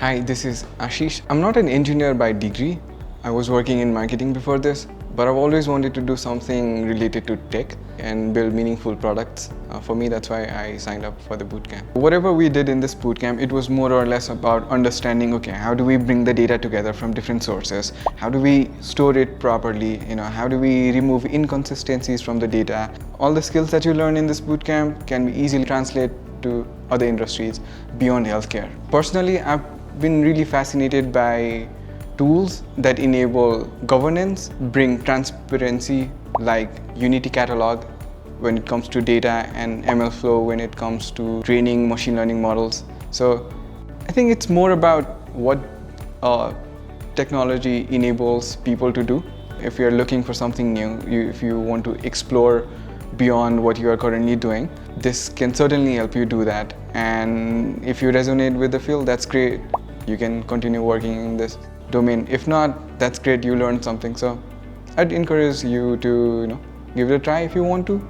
Hi, this is Ashish. I'm not an engineer by degree. I was working in marketing before this, but I've always wanted to do something related to tech and build meaningful products. For me, that's why I signed up for the bootcamp. Whatever we did in this bootcamp, it was more or less about understanding, okay, how do we bring the data together from different sources? How do we store it properly? How do we remove inconsistencies from the data? All the skills that you learn in this bootcamp can be easily translated to other industries beyond healthcare. Personally, I've been really fascinated by tools that enable governance, bring transparency like Unity Catalog when it comes to data and ML flow when it comes to training machine learning models. So I think it's more about what technology enables people to do. If you're looking for something new, if you want to explore beyond what you are currently doing, this can certainly help you do that. And if you resonate with the field, that's great. You can continue working in this domain. If not, that's great, you learned something. So I'd encourage you to give it a try if you want to.